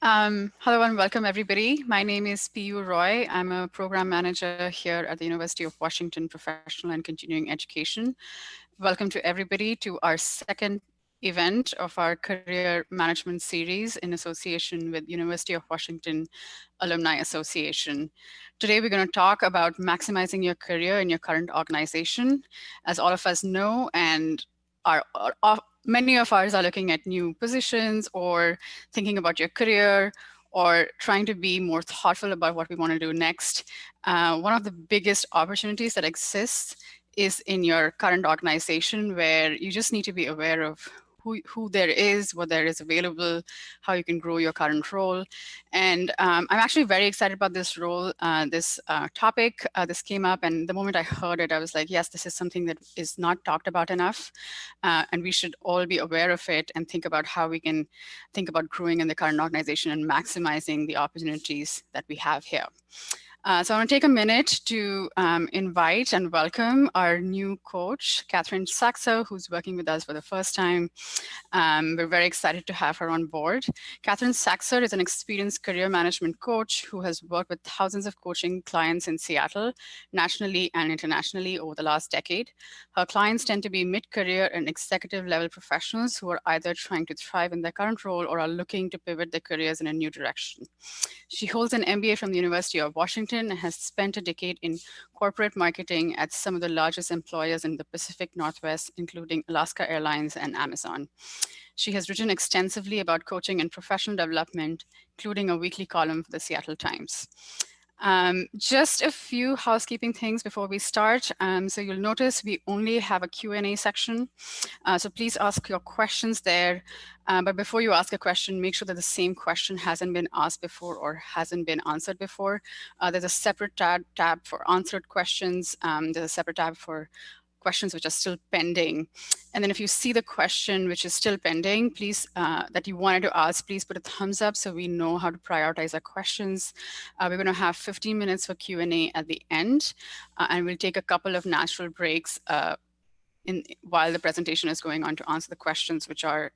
Hello and welcome everybody. My name is P.U. Roy. I'm a program manager here at the University of Washington Professional and Continuing Education. Welcome to everybody to our second event of our career management series in association with University of Washington Alumni Association. Today we're going to talk about maximizing your career in your current organization. As all of us know, and many of us are looking at new positions or thinking about your career or trying to be more thoughtful about what we want to do next. One of the biggest opportunities that exists is in your current organization, where you just need to be aware of who there is, what there is available, how you can grow your current role. And I'm actually very excited about this role, this topic. This came up, and the moment I heard it, I was like, yes, this is something that is not talked about enough. And we should all be aware of it and think about how we can think about growing in the current organization and maximizing the opportunities that we have here. So I want to take a minute to invite and welcome our new coach, Catherine Saxo, who's working with us for the first time. We're very excited to have her on board. Catherine Saxo is an experienced career management coach who has worked with thousands of coaching clients in Seattle, nationally and internationally over the last decade. Her clients tend to be mid-career and executive level professionals who are either trying to thrive in their current role or are looking to pivot their careers in a new direction. She holds an MBA from the University of Washington and has spent a decade in corporate marketing at some of the largest employers in the Pacific Northwest, including Alaska Airlines and Amazon. She has written extensively about coaching and professional development, including a weekly column for the Seattle Times. Just a few housekeeping things before we start. So you'll notice we only have a Q&A section. So please ask your questions there. But before you ask a question, make sure that the same question hasn't been asked before or hasn't been answered before. There's a separate tab for answered questions. There's a separate tab for questions which are still pending. And then if you see the question which is still pending, please, that you wanted to ask, please put a thumbs up so we know how to prioritize our questions. We're going to have 15 minutes for Q&A at the end, and we'll take a couple of natural breaks while the presentation is going on to answer the questions which are,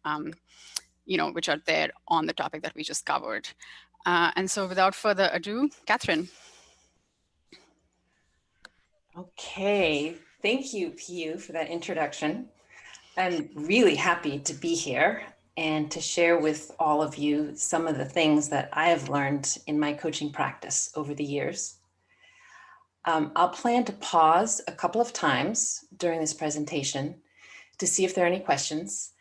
which are there on the topic that we just covered. And so without further ado, Catherine. Okay, thank you, P.U., for that introduction. I'm really happy to be here and to share with all of you some of the things that I have learned in my coaching practice over the years. I'll plan to pause a couple of times during this presentation to see if there are any questions.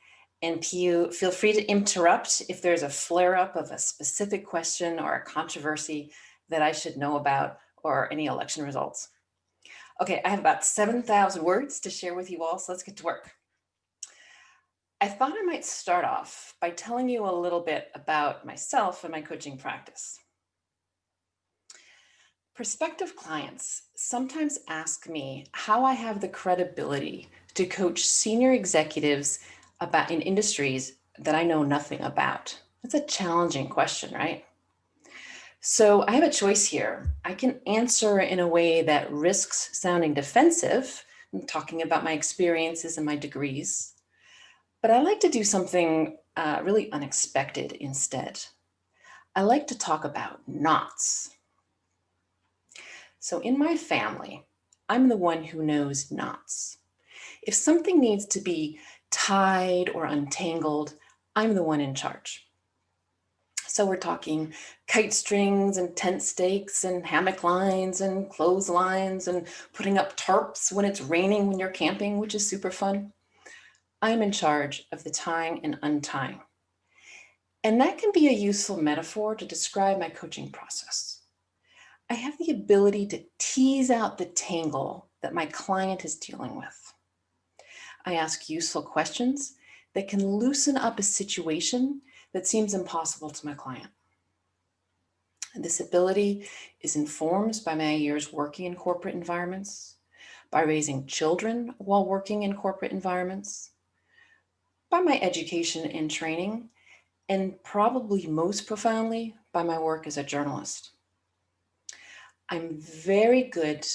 And P.U., feel free to interrupt if there's a flare-up of a specific question or a controversy that I should know about or any election results. Okay, I have about 7,000 words to share with you all, so let's get to work. I thought I might start off by telling you a little bit about myself and my coaching practice. Prospective clients sometimes ask me how I have the credibility to coach senior executives in industries that I know nothing about. That's a challenging question, right? So I have a choice here. I can answer in a way that risks sounding defensive, talking about my experiences and my degrees, but I like to do something really unexpected instead. I like to talk about knots. So in my family, I'm the one who knows knots. If something needs to be tied or untangled, I'm the one in charge. So we're talking kite strings and tent stakes and hammock lines and clotheslines and putting up tarps when it's raining when you're camping, which is super fun. I'm in charge of the tying and untying. And that can be a useful metaphor to describe my coaching process. I have the ability to tease out the tangle that my client is dealing with. I ask useful questions that can loosen up a situation that seems impossible to my client. And this ability is informed by my years working in corporate environments, by raising children while working in corporate environments, by my education and training, and probably most profoundly by my work as a journalist. I'm very good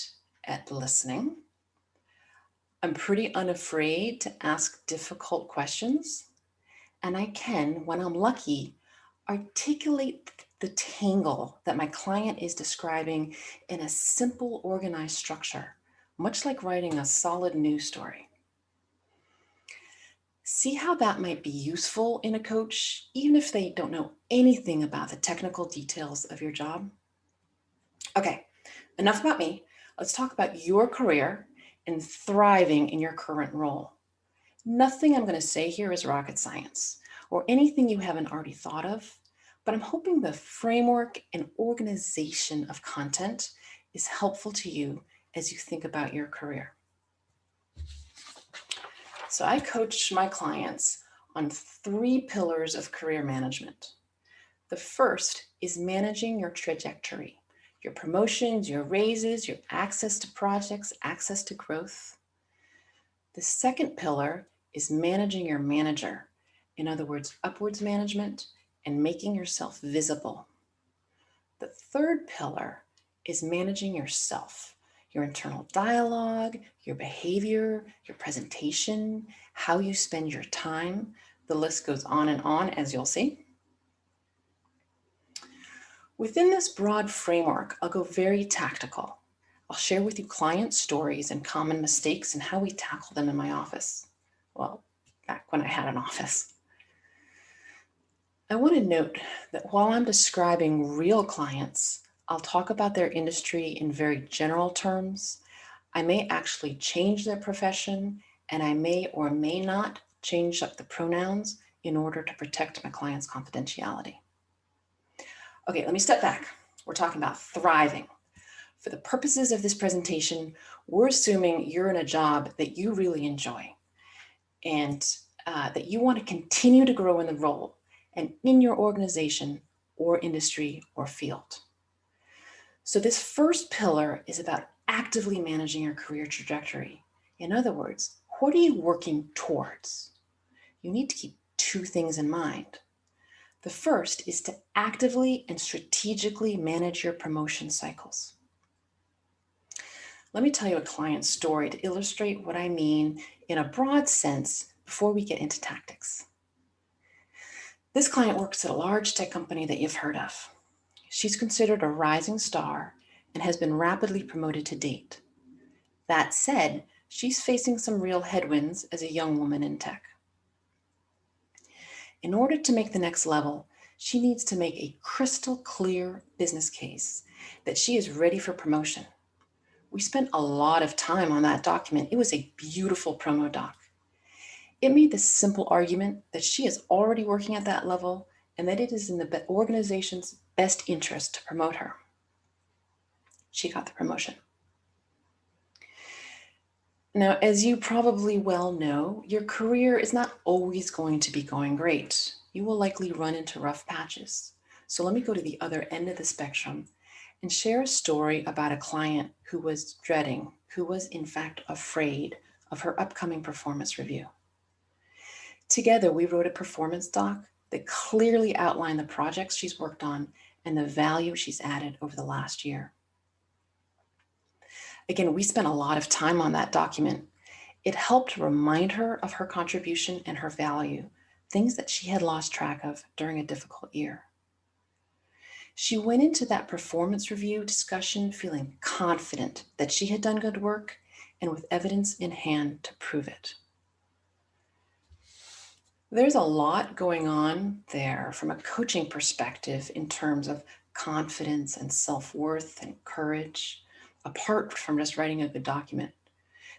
at listening. I'm pretty unafraid to ask difficult questions. And I can, when I'm lucky, Articulate the tangle that my client is describing in a simple, organized structure, much like writing a solid news story. See how that might be useful in a coach, even if they don't know anything about the technical details of your job? Okay, enough about me. Let's talk about your career and thriving in your current role. Nothing I'm going to say here is rocket science or anything you haven't already thought of, but I'm hoping the framework and organization of content is helpful to you as you think about your career. So I coach my clients on 3 pillars of career management. The first is managing your trajectory, your promotions, your raises, your access to projects, access to growth. The second pillar is managing your manager. In other words, upwards management and making yourself visible. The third pillar is managing yourself, your internal dialogue, your behavior, your presentation, how you spend your time. The list goes on and on, as you'll see. Within this broad framework, I'll go very tactical. I'll share with you client stories and common mistakes and how we tackle them in my office. Well, back when I had an office. I want to note that while I'm describing real clients, I'll talk about their industry in very general terms. I may actually change their profession, and I may or may not change up the pronouns in order to protect my client's confidentiality. Okay, let me step back. We're talking about thriving. For the purposes of this presentation, we're assuming you're in a job that you really enjoy and that you want to continue to grow in the role and in your organization or industry or field. So this first pillar is about actively managing your career trajectory. In other words, what are you working towards? You need to keep 2 things in mind. The first is to actively and strategically manage your promotion cycles. Let me tell you a client story to illustrate what I mean in a broad sense before we get into tactics. This client works at a large tech company that you've heard of. She's considered a rising star and has been rapidly promoted to date. That said, she's facing some real headwinds as a young woman in tech. In order to make the next level, she needs to make a crystal clear business case that she is ready for promotion. We spent a lot of time on that document. It was a beautiful promo doc. It made the simple argument that she is already working at that level and that it is in the organization's best interest to promote her. She got the promotion. Now, as you probably well know, your career is not always going to be going great. You will likely run into rough patches. So let me go to the other end of the spectrum and share a story about a client who was dreading, who was in fact afraid of her upcoming performance review. Together, we wrote a performance doc that clearly outlined the projects she's worked on and the value she's added over the last year. Again, we spent a lot of time on that document. It helped remind her of her contribution and her value, things that she had lost track of during a difficult year. She went into that performance review discussion feeling confident that she had done good work and with evidence in hand to prove it. There's a lot going on there from a coaching perspective in terms of confidence and self-worth and courage, apart from just writing a good document.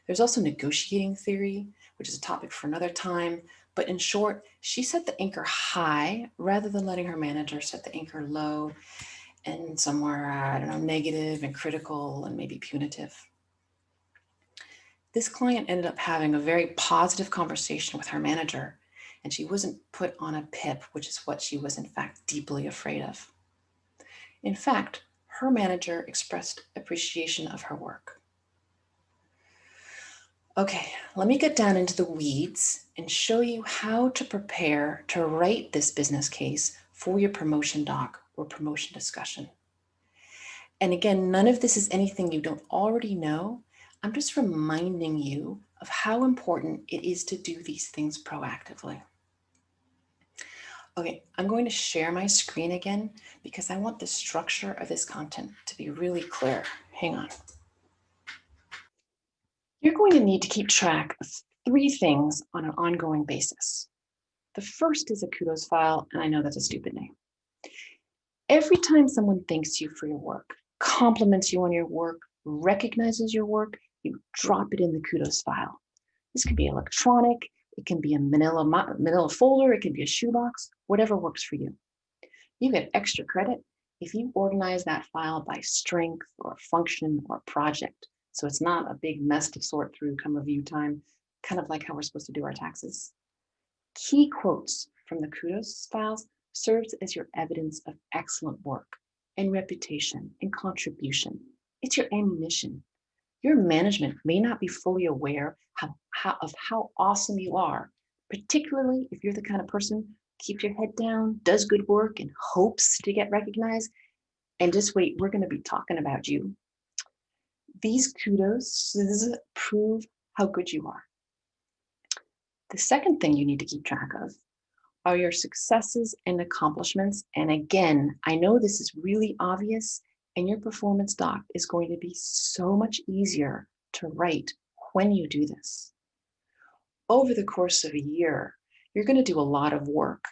There's also negotiating theory, which is a topic for another time. But in short, she set the anchor high rather than letting her manager set the anchor low and somewhere, negative and critical and maybe punitive. This client ended up having a very positive conversation with her manager, and she wasn't put on a PIP, which is what she was in fact deeply afraid of. In fact, her manager expressed appreciation of her work. Okay, let me get down into the weeds and show you how to prepare to write this business case for your promotion doc or promotion discussion. And again, none of this is anything you don't already know. I'm just reminding you of how important it is to do these things proactively. Okay, I'm going to share my screen again because I want the structure of this content to be really clear. Hang on. You're going to need to keep track of 3 things on an ongoing basis. The first is a kudos file, and I know that's a stupid name. Every time someone thanks you for your work, compliments you on your work, recognizes your work, you drop it in the kudos file. This could be electronic, it can be a manila folder, it can be a shoebox, whatever works for you. You get extra credit if you organize that file by strength or function or project. So it's not a big mess to sort through come review time, kind of like how we're supposed to do our taxes. Key quotes from the kudos files serves as your evidence of excellent work and reputation and contribution. It's your ammunition. Your management may not be fully aware of how awesome you are, particularly if you're the kind of person who keeps your head down, does good work, and hopes to get recognized. And just wait, we're going to be talking about you. These kudos prove how good you are. The second thing you need to keep track of are your successes and accomplishments. And again, I know this is really obvious, and your performance doc is going to be so much easier to write when you do this. Over the course of a year, you're going to do a lot of work.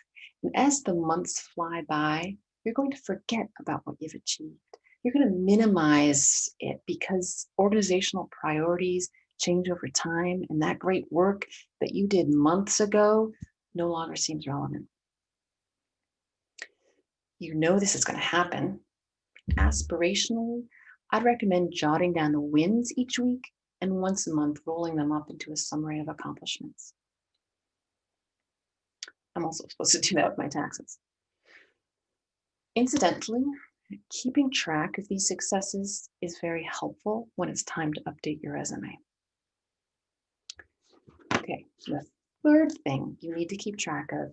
And as the months fly by, you're going to forget about what you've achieved. You're going to minimize it because organizational priorities change over time, and that great work that you did months ago no longer seems relevant. You know this is going to happen. Aspirationally, I'd recommend jotting down the wins each week and once a month rolling them up into a summary of accomplishments. I'm also supposed to do that with my taxes. Incidentally, keeping track of these successes is very helpful when it's time to update your resume. Okay, the third thing you need to keep track of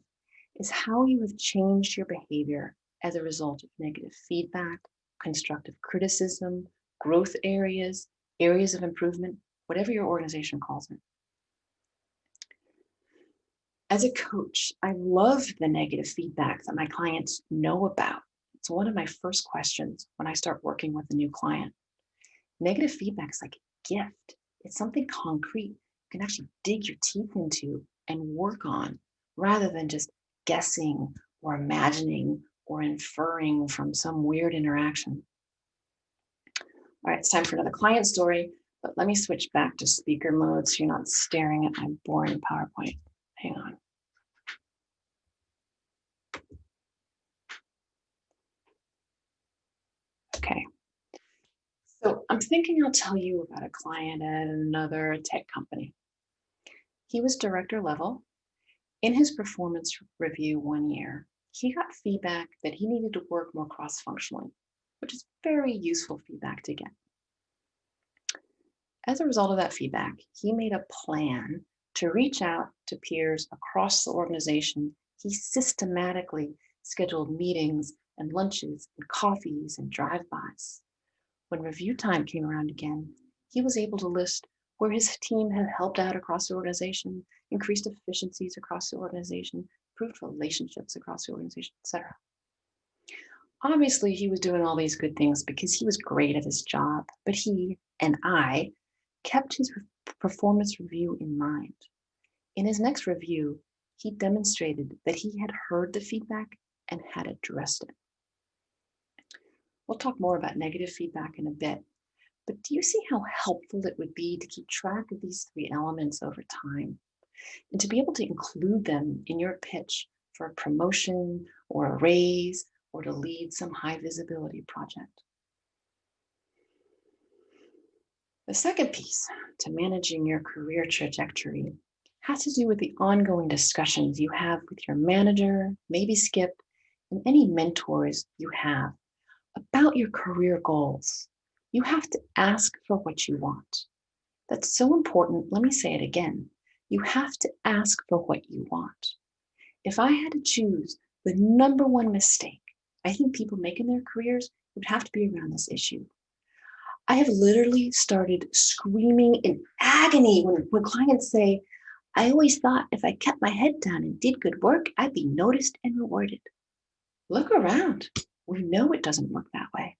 is how you have changed your behavior as a result of negative feedback, constructive criticism, growth areas, areas of improvement, whatever your organization calls it. As a coach, I love the negative feedback that my clients know about. It's one of my first questions when I start working with a new client. Negative feedback is like a gift. It's something concrete you can actually dig your teeth into and work on rather than just guessing or imagining or inferring from some weird interaction. All right, it's time for another client story, but let me switch back to speaker mode so you're not staring at my boring PowerPoint. Hang on. Okay. So I'm thinking I'll tell you about a client at another tech company. He was director level. In his performance review one year, he got feedback that he needed to work more cross-functionally, which is very useful feedback to get. As a result of that feedback, he made a plan to reach out to peers across the organization. He systematically scheduled meetings and lunches and coffees and drive-bys. When review time came around again, he was able to list where his team had helped out across the organization, increased efficiencies across the organization, improved relationships across the organization, etc. Obviously, he was doing all these good things because he was great at his job, but he and I kept his performance review in mind. In his next review, he demonstrated that he had heard the feedback and had addressed it. We'll talk more about negative feedback in a bit, but do you see how helpful it would be to keep track of these 3 elements over time and to be able to include them in your pitch for a promotion or a raise or to lead some high visibility project? The second piece to managing your career trajectory has to do with the ongoing discussions you have with your manager, maybe Skip, and any mentors you have about your career goals. You have to ask for what you want. That's so important. Let me say it again. You have to ask for what you want. If I had to choose the number one mistake I think people make in their careers, it would have to be around this issue. I have literally started screaming in agony when clients say, I always thought if I kept my head down and did good work, I'd be noticed and rewarded. Look around. We know it doesn't work that way.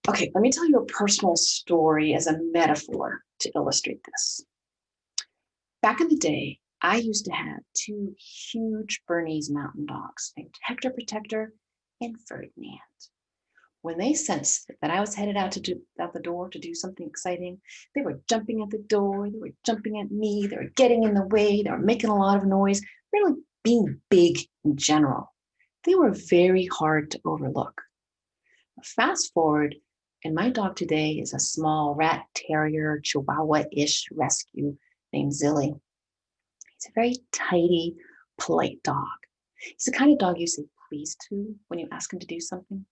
Okay, let me tell you a personal story as a metaphor to illustrate this. Back in the day, I used to have two huge Bernese mountain dogs named Hector Protector and Ferdinand. When they sensed that I was headed out the door to do something exciting, they were jumping at the door, they were jumping at me, they were getting in the way, they were making a lot of noise, really being big in general. They were very hard to overlook. Fast forward, and my dog today is a small rat terrier, chihuahua-ish rescue named Zilly. He's a very tidy, polite dog. He's the kind of dog you say please to when you ask him to do something.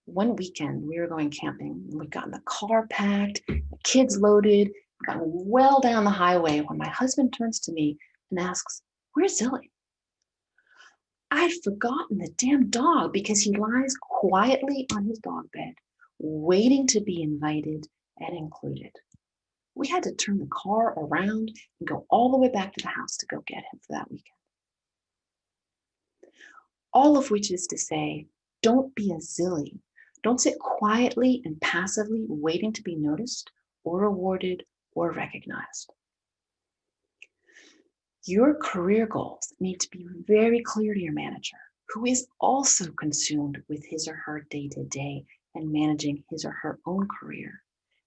One weekend, we were going camping, and we got in the car packed, the kids loaded, got well down the highway when my husband turns to me and asks, "Where's Zilly?" I'd forgotten the damn dog because he lies quietly on his dog bed, waiting to be invited and included. We had to turn the car around and go all the way back to the house to go get him for that weekend. All of which is to say, don't be a Zilly. Don't sit quietly and passively waiting to be noticed or rewarded or recognized. Your career goals need to be very clear to your manager, who is also consumed with his or her day-to-day and managing his or her own career.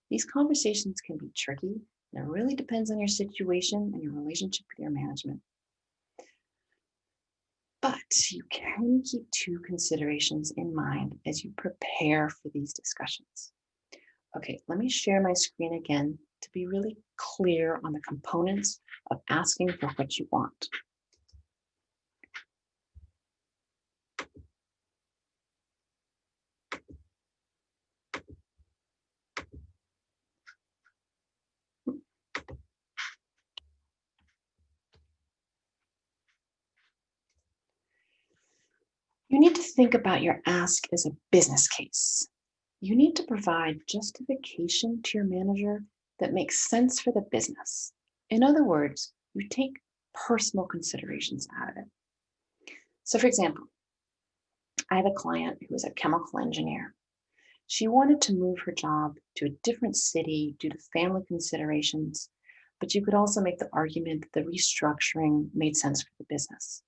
These conversations can be tricky, and it really depends on your situation and your relationship with your management. But you can keep two considerations in mind as you prepare for these discussions. Okay, let me share my screen again to be really clear on the components of asking for what you want. You need to think about your ask as a business case. You need to provide justification to your manager that makes sense for the business. In other words, you take personal considerations out of it. So for example, I have a client who is a chemical engineer. She wanted to move her job to a different city due to family considerations, but you could also make the argument that the restructuring made sense for the business.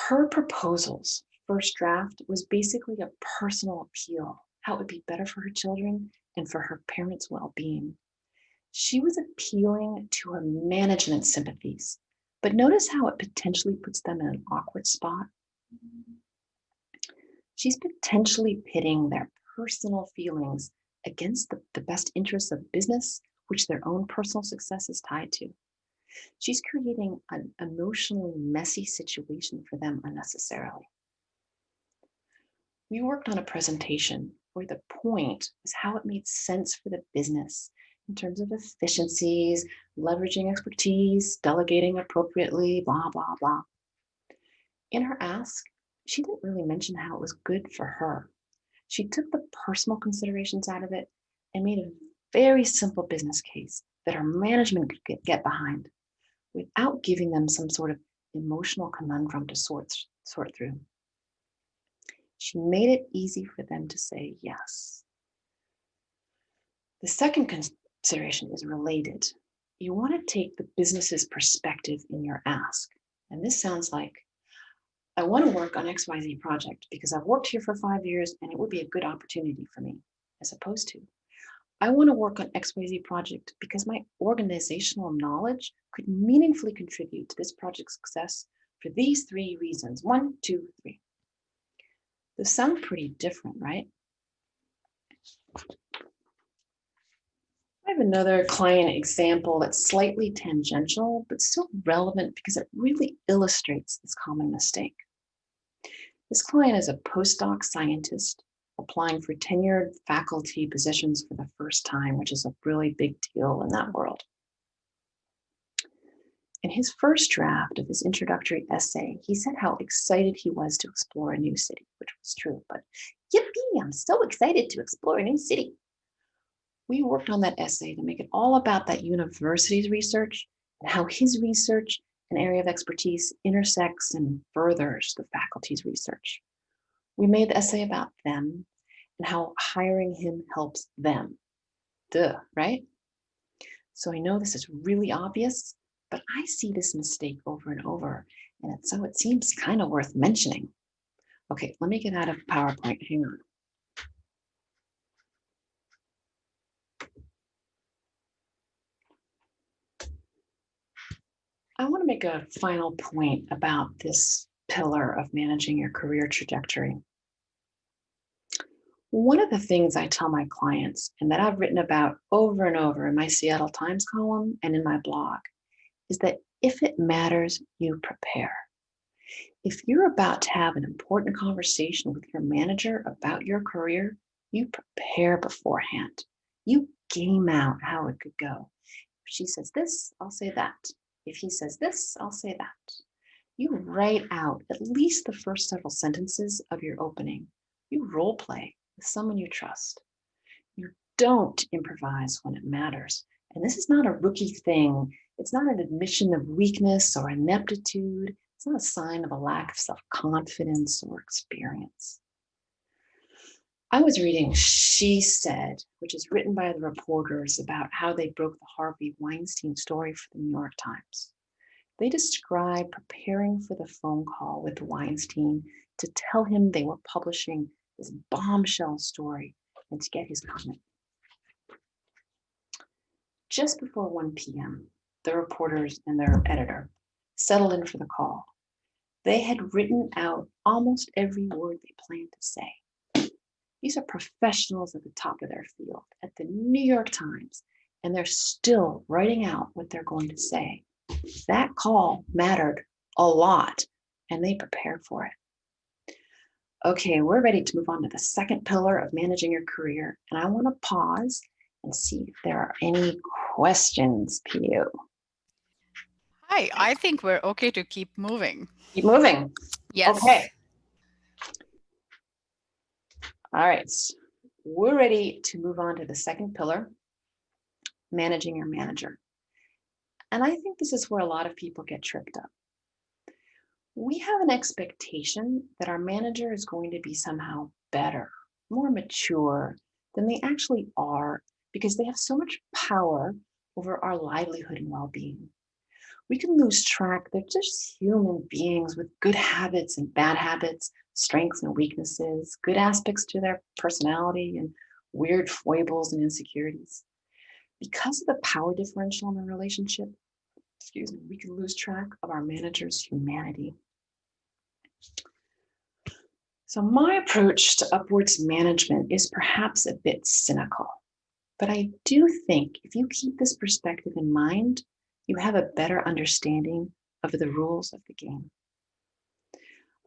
Her proposal's first draft was basically a personal appeal, how it would be better for her children and for her parents' well-being. She was appealing to her management sympathies, but notice how it potentially puts them in an awkward spot. She's potentially pitting their personal feelings against the best interests of business, which their own personal success is tied to. She's creating an emotionally messy situation for them unnecessarily. We worked on a presentation where the point was how it made sense for the business in terms of efficiencies, leveraging expertise, delegating appropriately, blah, blah, blah. In her ask, she didn't really mention how it was good for her. She took the personal considerations out of it and made a very simple business case that her management could get behind without giving them some sort of emotional conundrum to sort through. She made it easy for them to say yes. The second consideration is related. You want to take the business's perspective in your ask. And this sounds like, I want to work on XYZ project because I've worked here for 5 years and it would be a good opportunity for me, as opposed to, I want to work on XYZ project because my organizational knowledge could meaningfully contribute to this project's success for these 3 reasons. 1, 2, 3. Those sound pretty different, right? I have another client example that's slightly tangential, but still relevant because it really illustrates this common mistake. This client is a postdoc scientist applying for tenured faculty positions for the first time, which is a really big deal in that world. In his first draft of his introductory essay, he said how excited he was to explore a new city, which was true, but yippee, I'm so excited to explore a new city. We worked on that essay to make it all about that university's research and how his research and area of expertise intersects and furthers the faculty's research. We made the essay about them and how hiring him helps them. Duh, right? So I know this is really obvious, but I see this mistake over and over, and so it seems kind of worth mentioning. Okay, let me get out of PowerPoint. Hang on. I want to make a final point about this pillar of managing your career trajectory. One of the things I tell my clients, and that I've written about over and over in my Seattle Times column and in my blog, is that if it matters, you prepare. If you're about to have an important conversation with your manager about your career, you prepare beforehand. You game out how it could go. If she says this, I'll say that. If he says this, I'll say that. You write out at least the first several sentences of your opening. You role play with someone you trust. You don't improvise when it matters. And this is not a rookie thing. It's not an admission of weakness or ineptitude. It's not a sign of a lack of self-confidence or experience. I was reading She Said, which is written by the reporters about how they broke the Harvey Weinstein story for the New York Times. They describe preparing for the phone call with Weinstein to tell him they were publishing this bombshell story and to get his comment. Just before 1 p.m., the reporters and their editor settled in for the call. They had written out almost every word they planned to say. These are professionals at the top of their field at the New York Times, and they're still writing out what they're going to say. That call mattered a lot, and they prepared for it. Okay, we're ready to move on to the second pillar of managing your career, and I want to pause and see if there are any questions, Piyu. Hi, I think we're okay to keep moving. Keep moving. Yes. Okay. All right, we're ready to move on to the second pillar, managing your manager. And I think this is where a lot of people get tripped up. We have an expectation that our manager is going to be somehow better, more mature than they actually are because they have so much power over our livelihood and well-being. We can lose track. They're just human beings with good habits and bad habits, strengths and weaknesses, good aspects to their personality and weird foibles and insecurities. Because of the power differential in the relationship, we can lose track of our manager's humanity. So my approach to upwards management is perhaps a bit cynical, but I do think if you keep this perspective in mind, you have a better understanding of the rules of the game.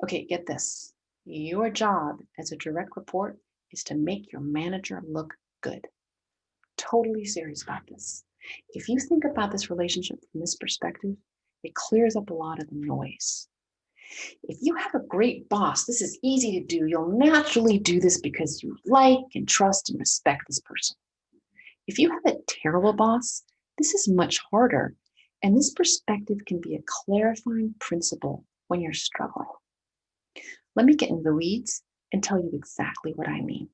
Okay, get this. Your job as a direct report is to make your manager look good. Totally serious about this. If you think about this relationship from this perspective, it clears up a lot of the noise. If you have a great boss, this is easy to do. You'll naturally do this because you like and trust and respect this person. If you have a terrible boss, this is much harder. And this perspective can be a clarifying principle when you're struggling. Let me get into the weeds and tell you exactly what I mean.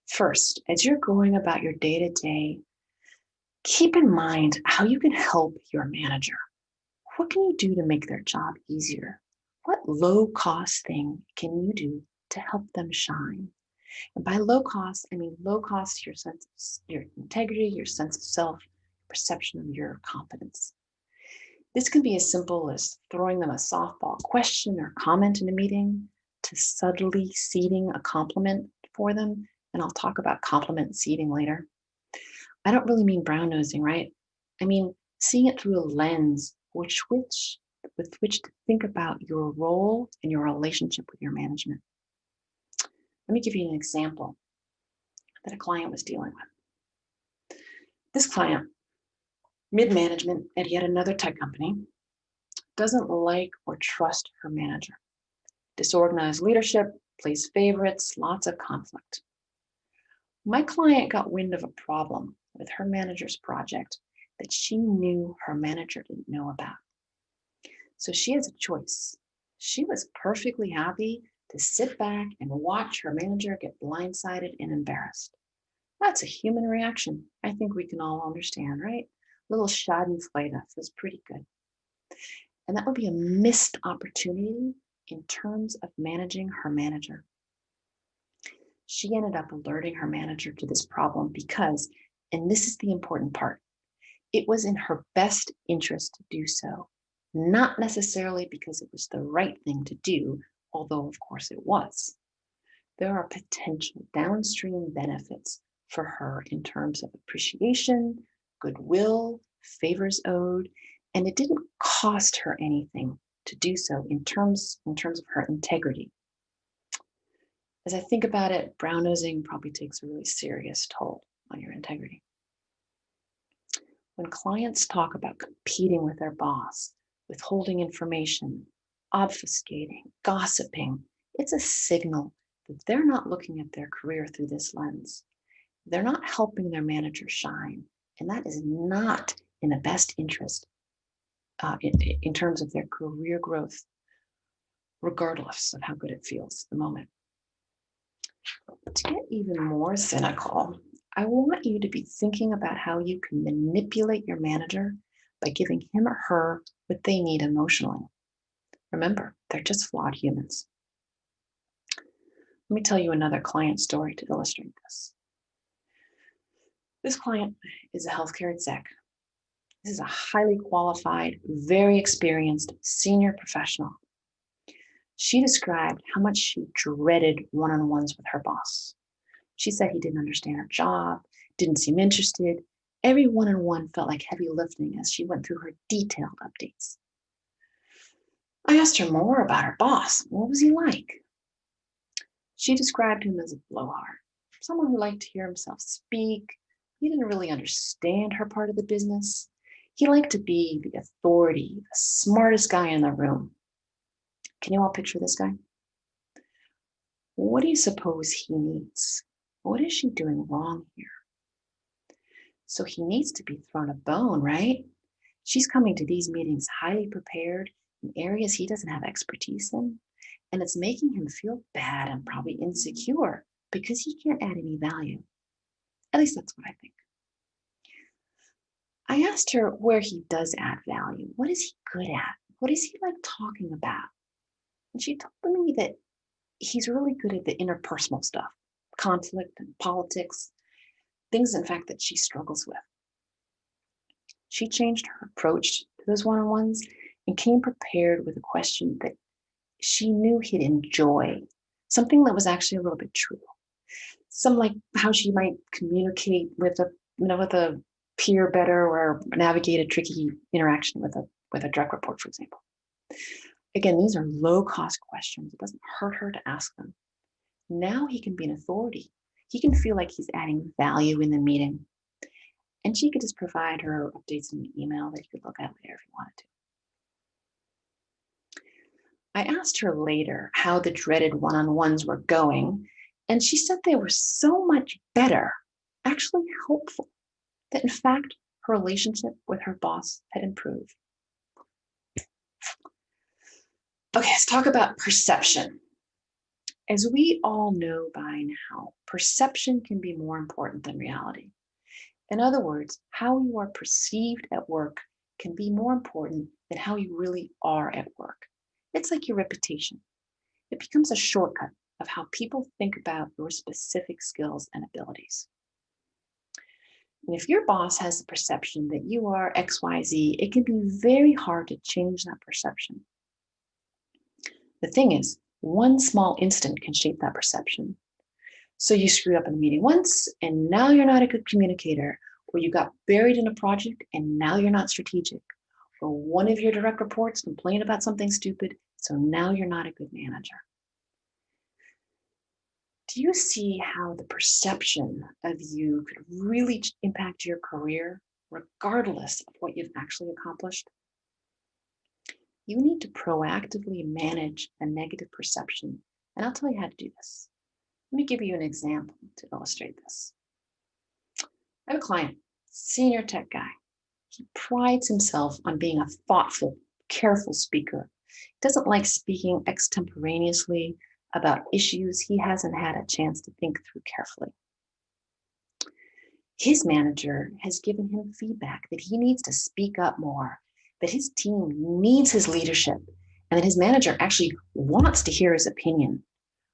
First, as you're going about your day-to-day, keep in mind how you can help your manager. What can you do to make their job easier? What low-cost thing can you do to help them shine? And by low cost, I mean low cost to your sense of your integrity, your sense of self, perception of your competence. This can be as simple as throwing them a softball question or comment in a meeting, to subtly seeding a compliment for them. And I'll talk about compliment seeding later. I don't really mean brown nosing, right? I mean seeing it through a lens with which to think about your role and your relationship with your management. Let me give you an example that a client was dealing with. This client, mid-management at yet another tech company, doesn't like or trust her manager. Disorganized leadership, plays favorites, lots of conflict. My client got wind of a problem with her manager's project that she knew her manager didn't know about. So she has a choice. She was perfectly happy to sit back and watch her manager get blindsided and embarrassed. That's a human reaction. I think we can all understand, right? A little schadenfreude feels pretty good. And that would be a missed opportunity in terms of managing her manager. She ended up alerting her manager to this problem because, and this is the important part, it was in her best interest to do so, not necessarily because it was the right thing to do, although of course it was. There are potential downstream benefits for her in terms of appreciation, goodwill, favors owed, and it didn't cost her anything to do so in terms of her integrity. As I think about it, brown nosing probably takes a really serious toll on your integrity. When clients talk about competing with their boss, withholding information, obfuscating, gossiping, it's a signal that they're not looking at their career through this lens. They're not helping their manager shine. And that is not in the best interest in terms of their career growth, regardless of how good it feels at the moment. To get even more cynical, I want you to be thinking about how you can manipulate your manager by giving him or her what they need emotionally. Remember, they're just flawed humans. Let me tell you another client story to illustrate this. This client is a healthcare exec. This is a highly qualified, very experienced senior professional. She described how much she dreaded one-on-ones with her boss. She said he didn't understand her job, didn't seem interested. Every one-on-one felt like heavy lifting as she went through her detailed updates. I asked her more about her boss. What was he like? She described him as a blowhard, someone who liked to hear himself speak. He didn't really understand her part of the business. He liked to be the authority, the smartest guy in the room. Can you all picture this guy? What do you suppose he needs? What is she doing wrong here? So he needs to be thrown a bone, right? She's coming to these meetings highly prepared in areas he doesn't have expertise in, and it's making him feel bad and probably insecure because he can't add any value. At least that's what I think. I asked her where he does add value. What is he good at? What is he like talking about? And she told me that he's really good at the interpersonal stuff, conflict and politics, things, in fact, that she struggles with. She changed her approach to those one-on-ones and came prepared with a question that she knew he'd enjoy, something that was actually a little bit true. Some like how she might communicate with a peer better or navigate a tricky interaction with a direct report, for example. Again, these are low-cost questions. It doesn't hurt her to ask them. Now he can be an authority. He can feel like he's adding value in the meeting. And she could just provide her updates in an email that you could look at later if you wanted to. I asked her later how the dreaded one-on-ones were going, and she said they were so much better, actually helpful, that in fact, her relationship with her boss had improved. Okay, let's talk about perception. As we all know by now, perception can be more important than reality. In other words, how you are perceived at work can be more important than how you really are at work. It's like your reputation. It becomes a shortcut of how people think about your specific skills and abilities. And if your boss has the perception that you are XYZ, it can be very hard to change that perception. The thing is, one small incident can shape that perception. So you screwed up in a meeting once, and now you're not a good communicator, or you got buried in a project, and now you're not strategic, or one of your direct reports complained about something stupid, so now you're not a good manager. Do you see how the perception of you could really impact your career, regardless of what you've actually accomplished? You need to proactively manage a negative perception, and I'll tell you how to do this. Let me give you an example to illustrate this. I have a client, senior tech guy. He prides himself on being a thoughtful, careful speaker. He doesn't like speaking extemporaneously about issues he hasn't had a chance to think through carefully. His manager has given him feedback that he needs to speak up more, that his team needs his leadership, and that his manager actually wants to hear his opinion.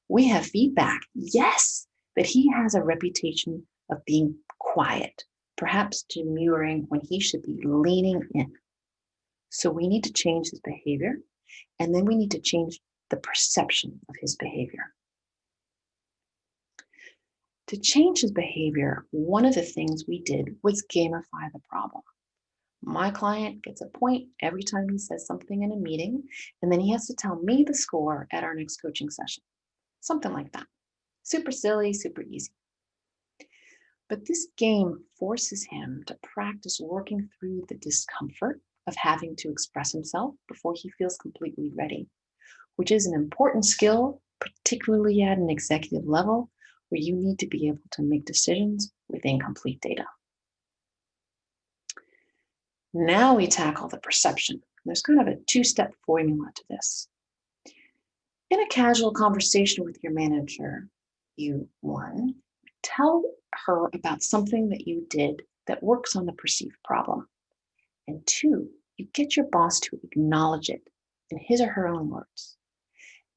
We have feedback, yes, that he has a reputation of being quiet, perhaps demurring when he should be leaning in. So we need to change his behavior, and then we need to change the perception of his behavior. To change his behavior, one of the things we did was gamify the problem. My client gets a point every time he says something in a meeting, and then he has to tell me the score at our next coaching session. Something like that. Super silly, super easy. But this game forces him to practice working through the discomfort of having to express himself before he feels completely ready, which is an important skill, particularly at an executive level, where you need to be able to make decisions with incomplete data. Now we tackle the perception. There's kind of a two-step formula to this. In a casual conversation with your manager, you, one, tell her about something that you did that works on the perceived problem. And two, you get your boss to acknowledge it in his or her own words.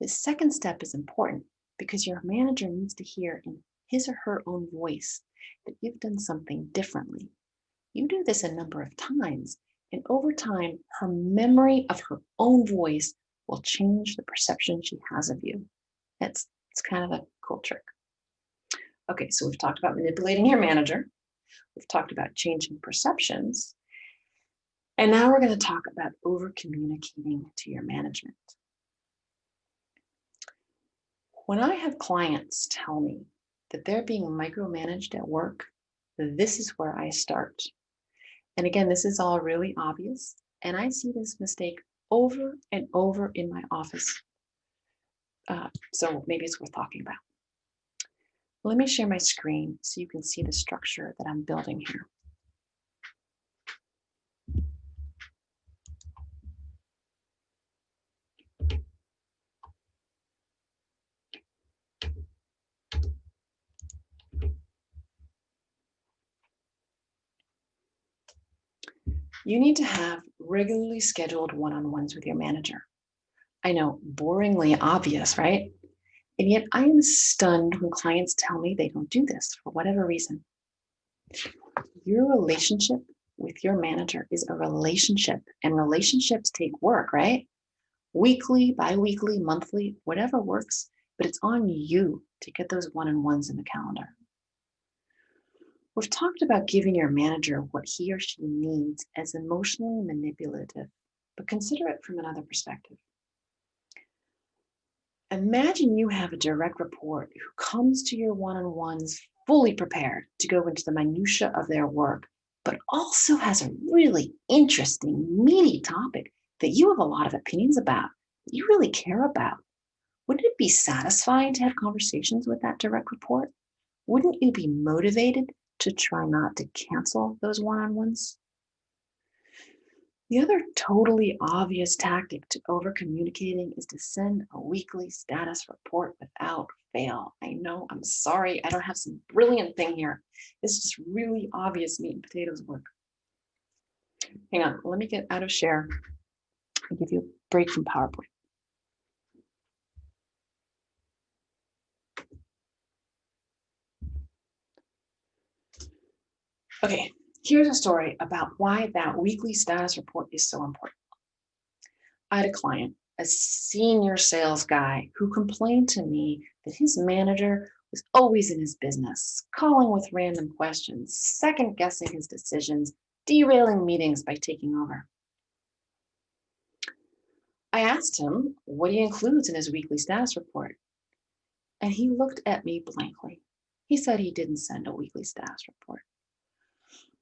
The second step is important because your manager needs to hear in his or her own voice that you've done something differently. You do this a number of times, and over time, her memory of her own voice will change the perception she has of you. It's kind of a cool trick. Okay, so we've talked about manipulating your manager. We've talked about changing perceptions. And now we're going to talk about over-communicating to your management. When I have clients tell me that they're being micromanaged at work, this is where I start. And again, this is all really obvious. And I see this mistake over and over in my office. So maybe it's worth talking about. Let me share my screen so you can see the structure that I'm building here. You need to have regularly scheduled one-on-ones with your manager. I know, boringly obvious, right? And yet I am stunned when clients tell me they don't do this for whatever reason. Your relationship with your manager is a relationship, and relationships take work, right? Weekly, bi-weekly, monthly, whatever works, but it's on you to get those one-on-ones in the calendar. We've talked about giving your manager what he or she needs as emotionally manipulative, but consider it from another perspective. Imagine you have a direct report who comes to your one-on-ones fully prepared to go into the minutia of their work, but also has a really interesting, meaty topic that you have a lot of opinions about, that you really care about. Wouldn't it be satisfying to have conversations with that direct report? Wouldn't you be motivated to try not to cancel those one-on-ones? The other totally obvious tactic to over-communicating is to send a weekly status report without fail. I know, I'm sorry, I don't have some brilliant thing here. It's just really obvious meat and potatoes work. Hang on, let me get out of share and give you a break from PowerPoint. Okay, here's a story about why that weekly status report is so important. I had a client, a senior sales guy, who complained to me that his manager was always in his business, calling with random questions, second guessing his decisions, derailing meetings by taking over. I asked him what he includes in his weekly status report, and he looked at me blankly. He said he didn't send a weekly status report.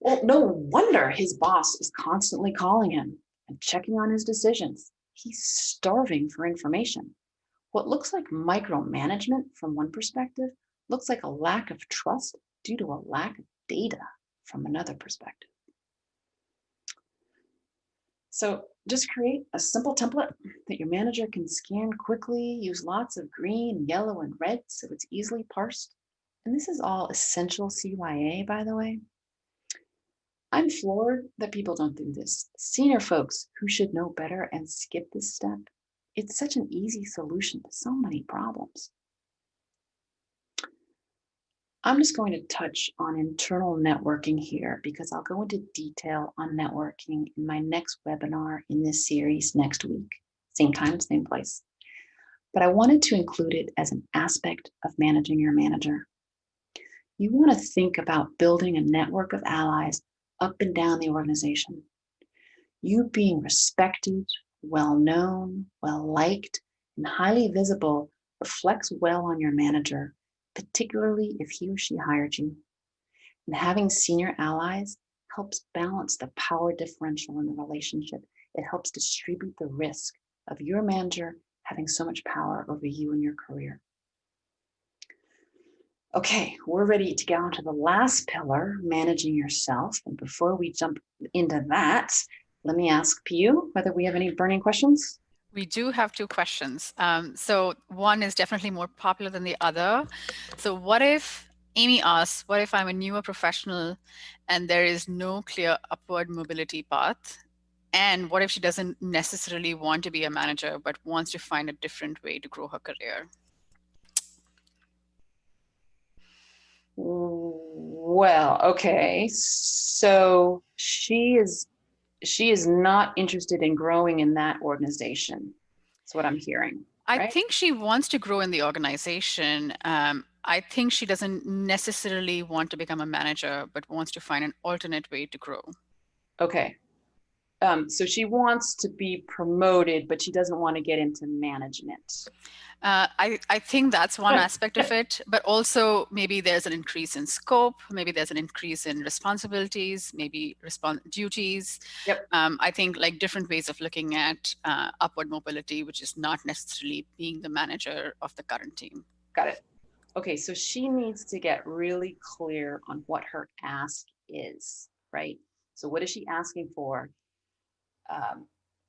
Well, no wonder his boss is constantly calling him and checking on his decisions. He's starving for information. What looks like micromanagement from one perspective Looks like a lack of trust due to a lack of data from another perspective. So just create a simple template that your manager can scan quickly, use lots of green, yellow, and red so it's easily parsed. And this is all essential CYA, by the way. I'm floored that people don't do this. Senior folks who should know better and skip this step. It's such an easy solution to so many problems. I'm just going to touch on internal networking here because I'll go into detail on networking in my next webinar in this series next week. Same time, same place. But I wanted to include it as an aspect of managing your manager. You want to think about building a network of allies up and down the organization. You being respected, well-known, well-liked, and highly visible reflects well on your manager, particularly if he or she hired you. And having senior allies helps balance the power differential in the relationship. It helps distribute the risk of your manager having so much power over you and your career. Okay, we're ready to get on to the last pillar, managing yourself. And before we jump into that, let me ask Piyu whether we have any burning questions. We do have two questions. So one is definitely more popular than the other. So what if, Amy asks, what if I'm a newer professional and there is no clear upward mobility path? And what if she doesn't necessarily want to be a manager, but wants to find a different way to grow her career? Well, okay. So she is not interested in growing in that organization. That's what I'm hearing, I right? think she wants to grow in the organization. I think she doesn't necessarily want to become a manager, but wants to find an alternate way to grow. Okay. So she wants to be promoted, but she doesn't want to get into management. I think that's one aspect of it, but also maybe there's an increase in scope, maybe there's an increase in responsibilities, maybe duties. Yep. I think like different ways of looking at upward mobility, which is not necessarily being the manager of the current team. Got it. Okay, so she needs to get really clear on what her ask is, right? So what is she asking for?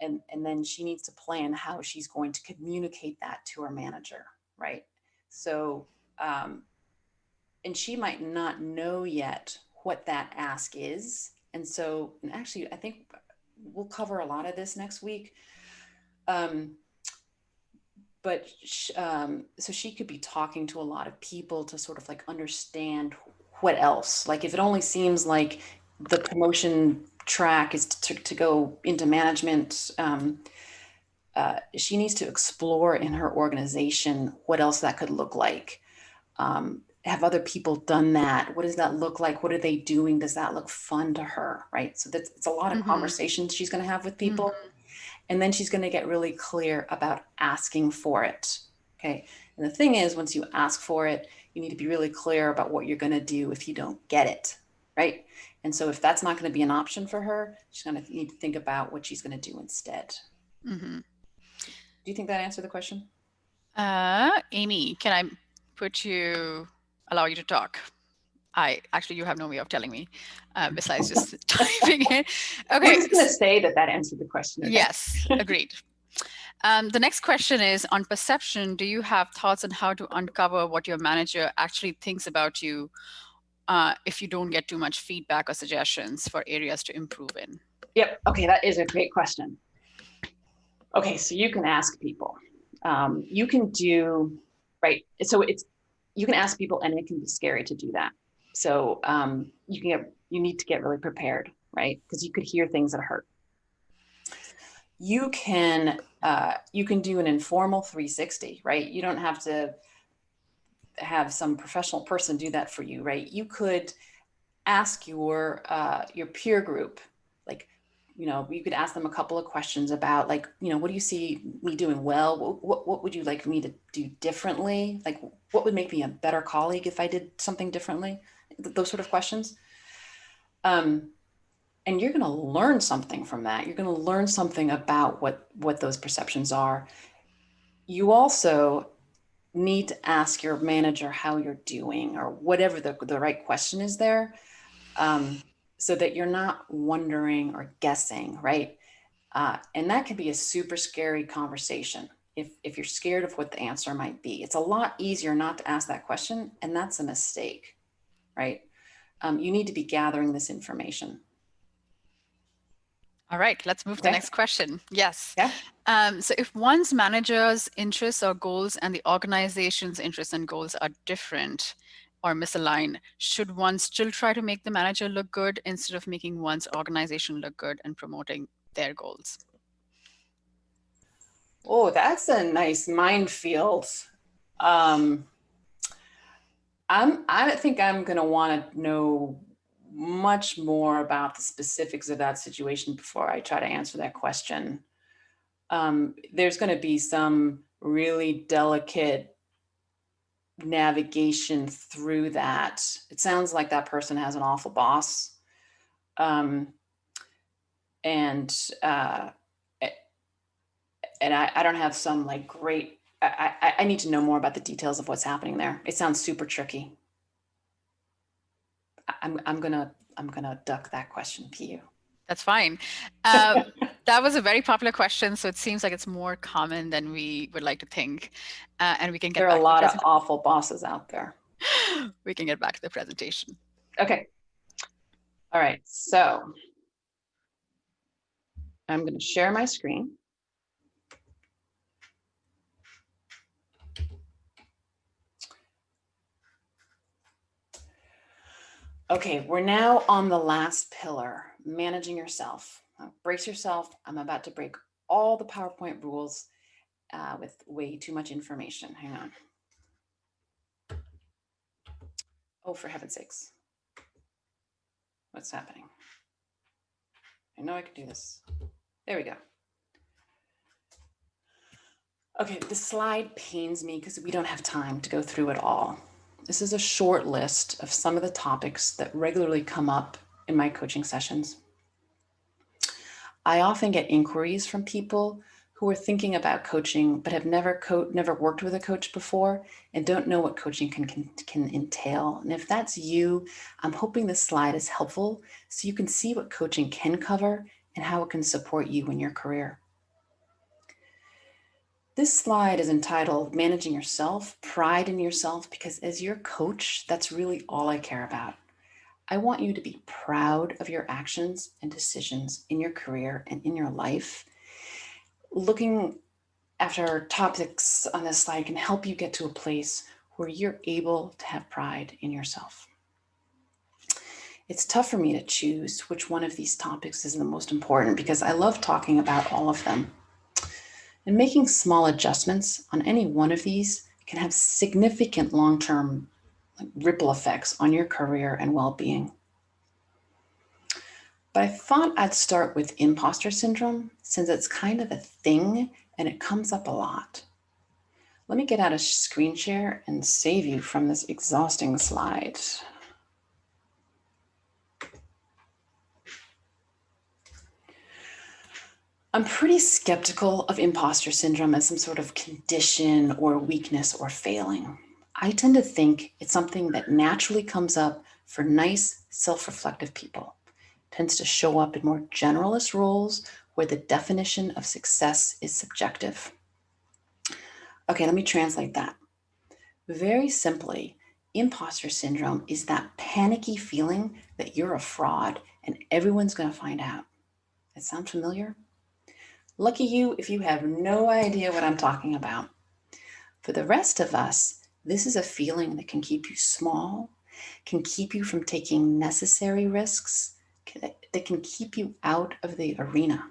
And then she needs to plan how she's going to communicate that to her manager, right? So, and she might not know yet what that ask is. And so, and actually, I think we'll cover a lot of this next week. But so she could be talking to a lot of people to sort of like understand what else. Like if it only seems like the promotion track is to go into management, she needs to explore in her organization what else that could look like. Have other people done that? What does that look like? What are they doing? Does that look fun to her? Right. So that's it's a lot of conversations she's going to have with people. And then she's going to get really clear about asking for it. Okay. And the thing is, once you ask for it, you need to be really clear about what you're going to do if you don't get it. Right. And so if that's not going to be an option for her, she's going to need to think about what she's going to do instead. Mm-hmm. Do you think that answered the question? Amy, can I allow you to talk? You have no way of telling me besides just typing it. Okay. We're just going to say that answered the question. Okay? Yes, agreed. The next question is on perception. Do you have thoughts on how to uncover what your manager actually thinks about you if you don't get too much feedback or suggestions for areas to improve in? Yep. Okay, that is a great question. Okay, so you can ask people. You can do, right, so you can ask people and it can be scary to do that. So you need to get really prepared, right? Because you could hear things that hurt. You can do an informal 360, right? You don't have to have some professional person do that for you, right? You could ask your peer group, like, you could ask them a couple of questions about like, what do you see me doing well? What would you like me to do differently? Like, what would make me a better colleague if I did something differently? Those sort of questions. And you're going to learn something from that. You're going to learn something about what those perceptions are. You also need to ask your manager how you're doing or whatever the right question is there, so that you're not wondering or guessing, right? And that can be a super scary conversation if you're scared of what the answer might be. It's a lot easier not to ask that question, and that's a mistake, right? You need to be gathering this information. All right, let's move to the Okay. next question. Yes. Yeah. So if one's manager's interests or goals and the organization's interests and goals are different or misaligned, should one still try to make the manager look good instead of making one's organization look good and promoting their goals? Oh, that's a nice minefield. Um, I think I'm going to want to know much more about the specifics of that situation before I try to answer that question. There's going to be some really delicate navigation through that. It sounds like that person has an awful boss. Um, and uh, and I don't have some like great. I need to know more about the details of what's happening there. It sounds super tricky. I'm gonna duck that question, PU. That's fine. That was a very popular question, so it seems like it's more common than we would like to think. And we can There get are a back to the lot of present. awful bosses out there. We can get back to the presentation. Okay. All right. So I'm going to share my screen. Okay, we're now on the last pillar, managing yourself. Brace yourself. I'm about to break all the PowerPoint rules with way too much information. Hang on. Oh, for heaven's sakes. What's happening? I know I can do this. There we go. Okay, this slide pains me because we don't have time to go through it all. This is a short list of some of the topics that regularly come up in my coaching sessions. I often get inquiries from people who are thinking about coaching but have never worked with a coach before and don't know what coaching can entail. And if that's you, I'm hoping this slide is helpful so you can see what coaching can cover and how it can support you in your career. This slide is entitled Managing Yourself, Pride in Yourself, because as your coach, that's really all I care about. I want you to be proud of your actions and decisions in your career and in your life. Looking after topics on this slide can help you get to a place where you're able to have pride in yourself. It's tough for me to choose which one of these topics is the most important because I love talking about all of them. And making small adjustments on any one of these can have significant long-term ripple effects on your career and well-being. But I thought I'd start with imposter syndrome since it's kind of a thing and it comes up a lot. Let me get out a screen share and save you from this exhausting slide. I'm pretty skeptical of imposter syndrome as some sort of condition or weakness or failing. I tend to think it's something that naturally comes up for nice, self-reflective people. It tends to show up in more generalist roles where the definition of success is subjective. Okay, let me translate that. Very simply, imposter syndrome is that panicky feeling that you're a fraud and everyone's going to find out. That sound familiar? Lucky you if you have no idea what I'm talking about. For the rest of us, this is a feeling that can keep you small, can keep you from taking necessary risks, that can keep you out of the arena.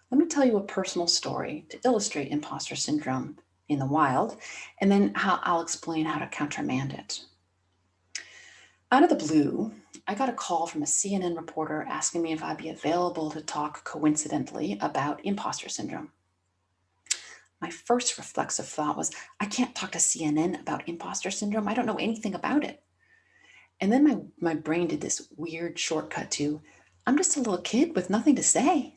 Let me tell you a personal story to illustrate imposter syndrome in the wild, and then I'll explain how to countermand it. Out of the blue, I got a call from a CNN reporter asking me if I'd be available to talk coincidentally about imposter syndrome. My first reflexive thought was, I can't talk to CNN about imposter syndrome. I don't know anything about it. And then my brain did this weird shortcut to, I'm just a little kid with nothing to say.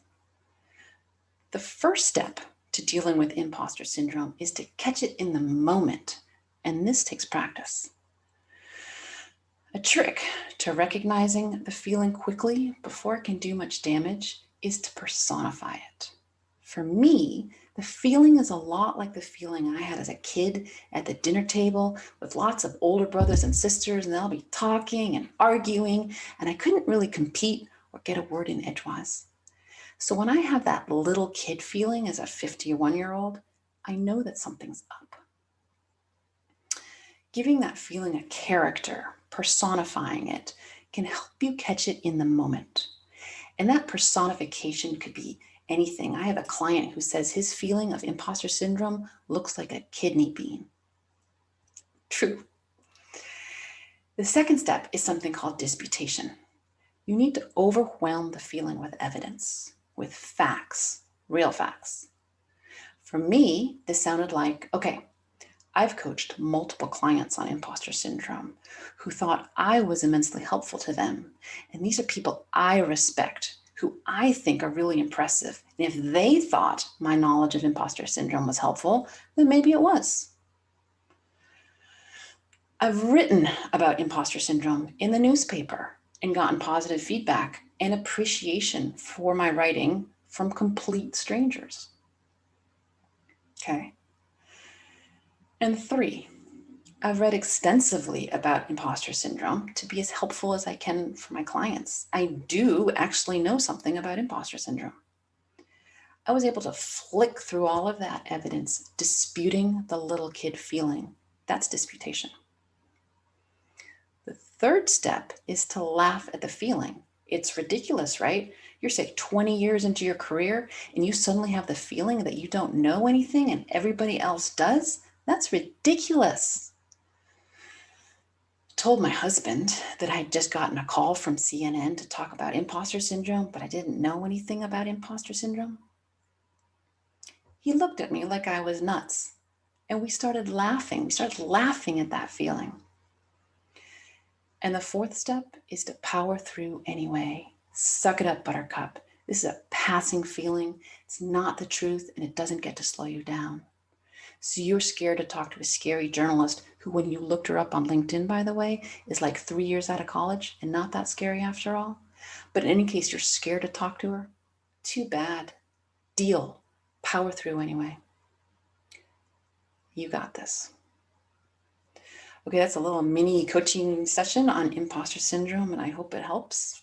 The first step to dealing with imposter syndrome is to catch it in the moment, and this takes practice. A trick to recognizing the feeling quickly before it can do much damage is to personify it. For me, the feeling is a lot like the feeling I had as a kid at the dinner table with lots of older brothers and sisters, and they'll be talking and arguing, and I couldn't really compete or get a word in edgewise. So when I have that little kid feeling as a 51-year-old, I know that something's up. Giving that feeling a character, personifying it, can help you catch it in the moment. And that personification could be anything. I have a client who says his feeling of imposter syndrome looks like a kidney bean. True. The second step is something called disputation. You need to overwhelm the feeling with evidence, with facts, real facts. For me, this sounded like, okay, I've coached multiple clients on imposter syndrome who thought I was immensely helpful to them. And these are people I respect, who I think are really impressive. And if they thought my knowledge of imposter syndrome was helpful, then maybe it was. I've written about imposter syndrome in the newspaper and gotten positive feedback and appreciation for my writing from complete strangers. Okay. And 3, I've read extensively about imposter syndrome to be as helpful as I can for my clients. I do actually know something about imposter syndrome. I was able to flick through all of that evidence, disputing the little kid feeling. That's disputation. The third step is to laugh at the feeling. It's ridiculous, right? You're say 20 years into your career and you suddenly have the feeling that you don't know anything and everybody else does. That's ridiculous. I told my husband that I'd just gotten a call from CNN to talk about imposter syndrome, but I didn't know anything about imposter syndrome. He looked at me like I was nuts, and we started laughing. We started laughing at that feeling. And the fourth step is to power through anyway. Suck it up, buttercup. This is a passing feeling. It's not the truth, and it doesn't get to slow you down. So you're scared to talk to a scary journalist who, when you looked her up on LinkedIn, by the way, is like 3 years out of college and not that scary after all. But in any case, you're scared to talk to her. Too bad. Deal. Power through anyway. You got this. Okay, that's a little mini coaching session on imposter syndrome, and I hope it helps.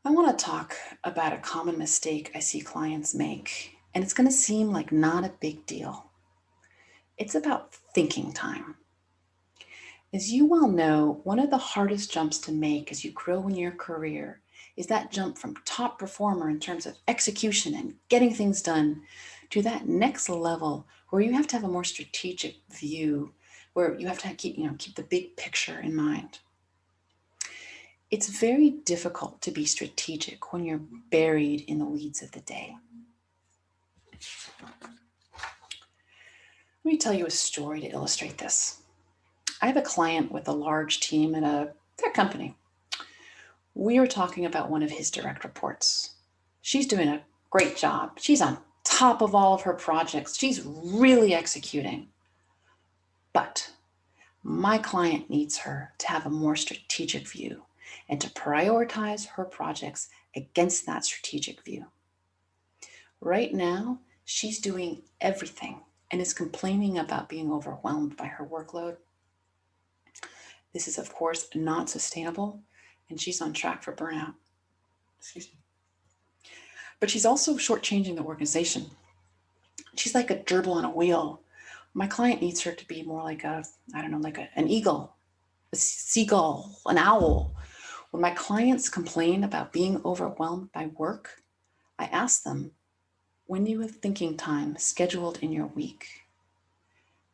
I want to talk about a common mistake I see clients make, and it's going to seem like not a big deal. It's about thinking time. As you well know, one of the hardest jumps to make as you grow in your career is that jump from top performer in terms of execution and getting things done to that next level where you have to have a more strategic view, where you have to keep the big picture in mind. It's very difficult to be strategic when you're buried in the weeds of the day. Let me tell you a story to illustrate this. I have a client with a large team at a tech company. We were talking about one of his direct reports. She's doing a great job. She's on top of all of her projects. She's really executing. But my client needs her to have a more strategic view and to prioritize her projects against that strategic view. Right now, she's doing everything and is complaining about being overwhelmed by her workload. This is, of course, not sustainable, and she's on track for burnout. Excuse me. But she's also shortchanging the organization. She's like a gerbil on a wheel. My client needs her to be more like an eagle, a seagull, an owl. When my clients complain about being overwhelmed by work, I ask them, when do you have thinking time scheduled in your week?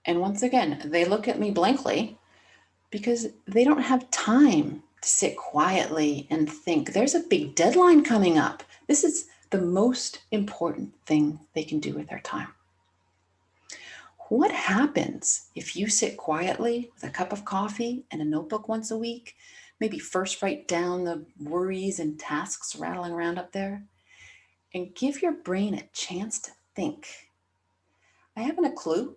And once again, they look at me blankly because they don't have time to sit quietly and think. There's a big deadline coming up. This is the most important thing they can do with their time. What happens if you sit quietly with a cup of coffee and a notebook once a week? Maybe first write down the worries and tasks rattling around up there. and give your brain a chance to think. I haven't a clue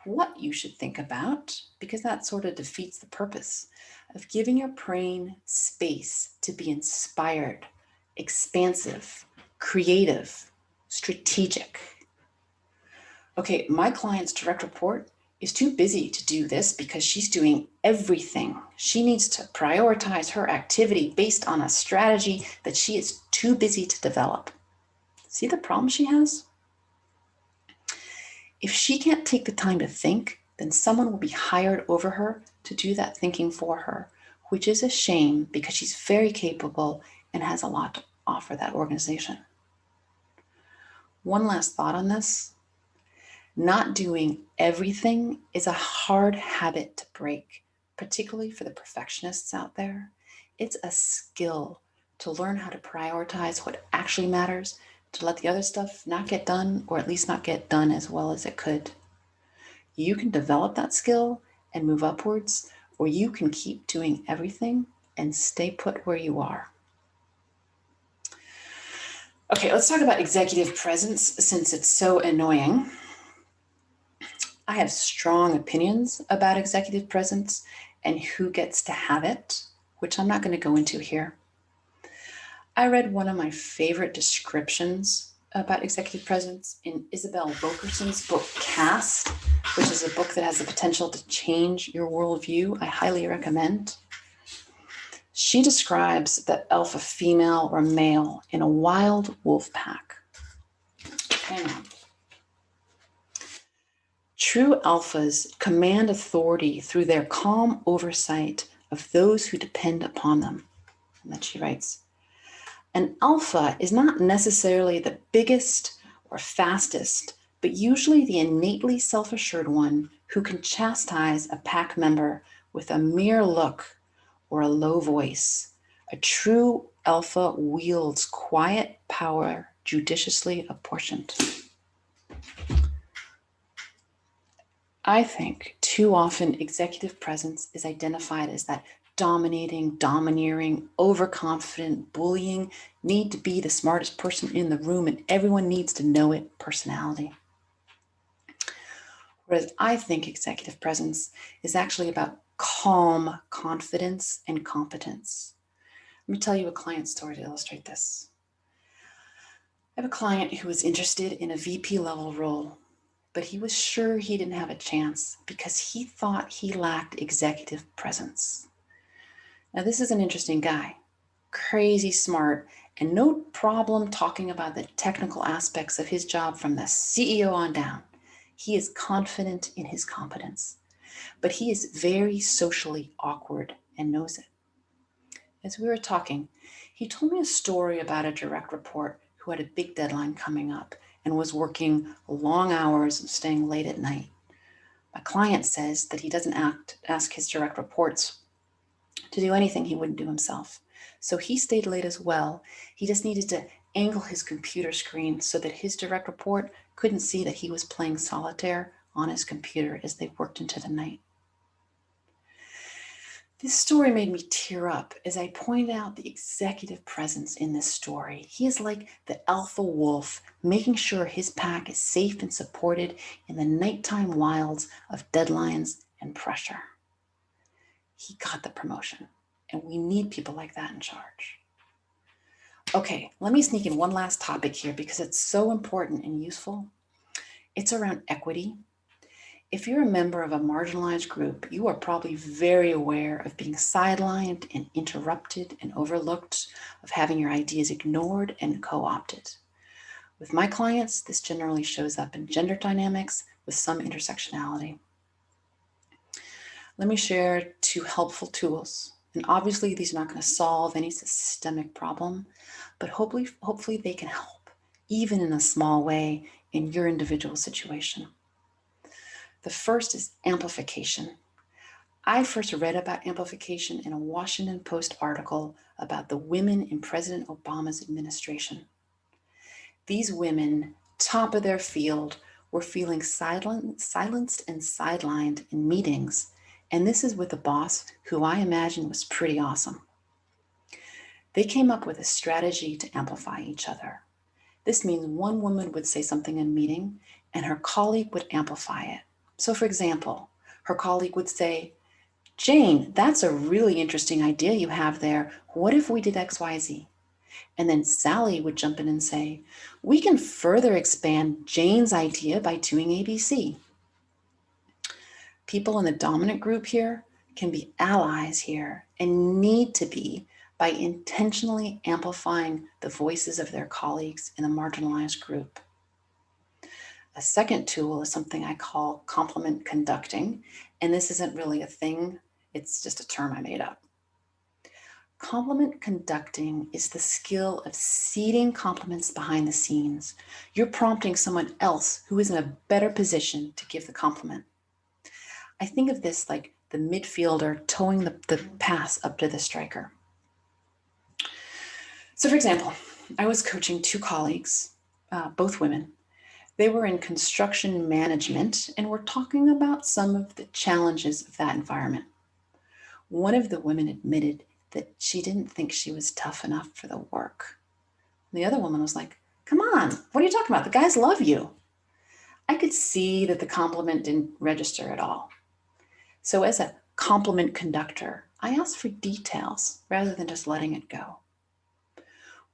what you should think about, because that sort of defeats the purpose of giving your brain space to be inspired, expansive, creative, strategic. Okay, my client's direct report is too busy to do this because she's doing everything. She needs to prioritize her activity based on a strategy that she is too busy to develop. See the problem she has? If she can't take the time to think, then someone will be hired over her to do that thinking for her, which is a shame because she's very capable and has a lot to offer that organization. One last thought on this. Not doing everything is a hard habit to break, particularly for the perfectionists out there. It's a skill to learn how to prioritize what actually matters, to let the other stuff not get done, or at least not get done as well as it could. You can develop that skill and move upwards, or you can keep doing everything and stay put where you are. Okay, let's talk about executive presence since it's so annoying. I have strong opinions about executive presence and who gets to have it, which I'm not going to go into here. I read one of my favorite descriptions about executive presence in Isabel Wilkerson's book, Cast, which is a book that has the potential to change your worldview. I highly recommend. She describes the alpha female or male in a wild wolf pack. Hang on. True alphas command authority through their calm oversight of those who depend upon them. And then she writes, an alpha is not necessarily the biggest or fastest, but usually the innately self-assured one who can chastise a pack member with a mere look or a low voice. A true alpha wields quiet power judiciously apportioned. I think too often executive presence is identified as that dominating, domineering, overconfident, bullying, need to be the smartest person in the room and everyone needs to know it personality. Whereas I think executive presence is actually about calm confidence and competence. Let me tell you a client story to illustrate this. I have a client who was interested in a VP level role, but he was sure he didn't have a chance because he thought he lacked executive presence. Now, this is an interesting guy, crazy smart, and no problem talking about the technical aspects of his job from the CEO on down. He is confident in his competence, but he is very socially awkward and knows it. As we were talking, he told me a story about a direct report who had a big deadline coming up and was working long hours and staying late at night. My client says that he doesn't ask his direct reports to do anything he wouldn't do himself. So he stayed late as well. He just needed to angle his computer screen so that his direct report couldn't see that he was playing solitaire on his computer as they worked into the night. This story made me tear up as I pointed out the executive presence in this story. He is like the alpha wolf, making sure his pack is safe and supported in the nighttime wilds of deadlines and pressure. He got the promotion, and we need people like that in charge. Okay, let me sneak in one last topic here because it's so important and useful. It's around equity. If you're a member of a marginalized group, you are probably very aware of being sidelined and interrupted and overlooked, of having your ideas ignored and co-opted. With my clients, this generally shows up in gender dynamics with some intersectionality. Let me share 2 helpful tools. And obviously, these are not going to solve any systemic problem, but hopefully they can help, even in a small way, in your individual situation. The first is amplification. I first read about amplification in a Washington Post article about the women in President Obama's administration. These women, top of their field, were feeling silenced and sidelined in meetings, and this is with a boss who I imagine was pretty awesome. They came up with a strategy to amplify each other. This means one woman would say something in a meeting and her colleague would amplify it. So for example, her colleague would say, Jane, that's a really interesting idea you have there. What if we did XYZ? And then Sally would jump in and say, we can further expand Jane's idea by doing ABC. People in the dominant group here can be allies here and need to be by intentionally amplifying the voices of their colleagues in the marginalized group. A second tool is something I call compliment conducting, and this isn't really a thing, it's just a term I made up. Compliment conducting is the skill of seeding compliments behind the scenes. You're prompting someone else who is in a better position to give the compliment. I think of this like the midfielder towing the pass up to the striker. So for example, I was coaching two colleagues, both women. They were in construction management and were talking about some of the challenges of that environment. One of the women admitted that she didn't think she was tough enough for the work. The other woman was like, come on, what are you talking about? The guys love you. I could see that the compliment didn't register at all. So as a compliment conductor, I asked for details rather than just letting it go.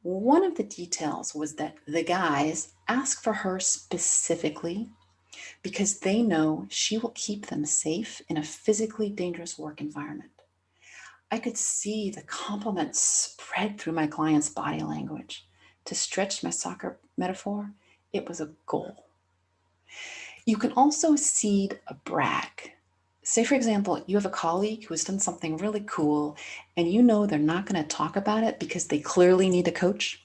One of the details was that the guys asked for her specifically because they know she will keep them safe in a physically dangerous work environment. I could see the compliments spread through my client's body language. To stretch my soccer metaphor, it was a goal. You can also seed a brag. Say, for example, you have a colleague who has done something really cool and you know they're not going to talk about it because they clearly need a coach.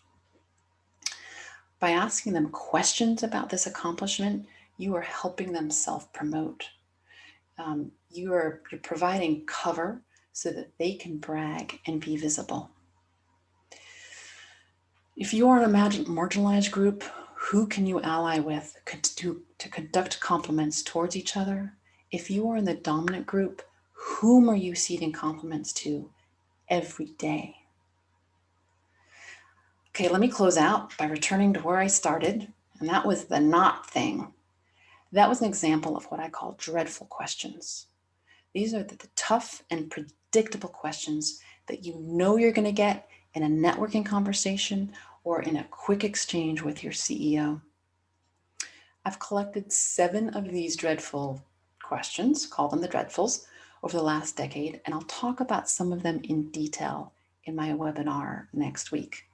By asking them questions about this accomplishment, you are helping them self-promote. You're providing cover so that they can brag and be visible. If you are in a marginalized group, who can you ally with to conduct compliments towards each other? If you are in the dominant group, whom are you seeding compliments to every day? Okay, let me close out by returning to where I started, and that was the not thing. That was an example of what I call dreadful questions. These are the tough and predictable questions that you know you're going to get in a networking conversation or in a quick exchange with your CEO. I've collected 7 of these dreadful questions, call them the dreadfuls, over the last decade, and I'll talk about some of them in detail in my webinar next week.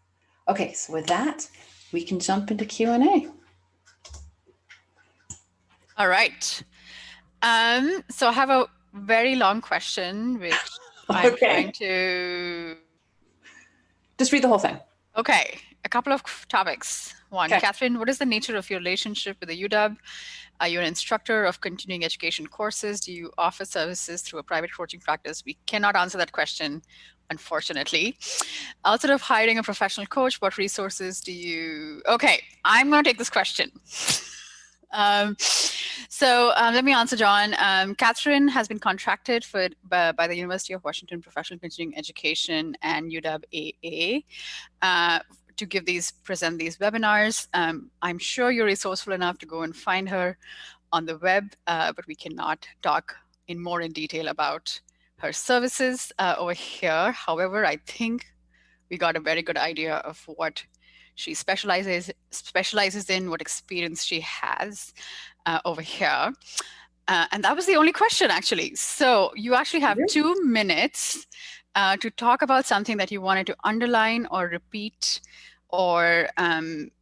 Okay, so with that, we can jump into Q&A. All right. So I have a very long question, which I'm trying to... Just read the whole thing. Okay, a couple of topics. One, Okay. Catherine, what is the nature of your relationship with the UW? Are you an instructor of continuing education courses? Do you offer services through a private coaching practice? We cannot answer that question, unfortunately. Outside of hiring a professional coach, what resources do you... Okay, I'm going to take this question. Let me answer, John. Catherine has been contracted by the University of Washington Professional Continuing Education and UW-AA to present these webinars. I'm sure you're resourceful enough to go and find her on the web, but we cannot talk more in detail about her services over here. However, I think we got a very good idea of what she specializes in, what experience she has over here. And that was the only question, actually. So you actually have 2 minutes to talk about something that you wanted to underline or repeat or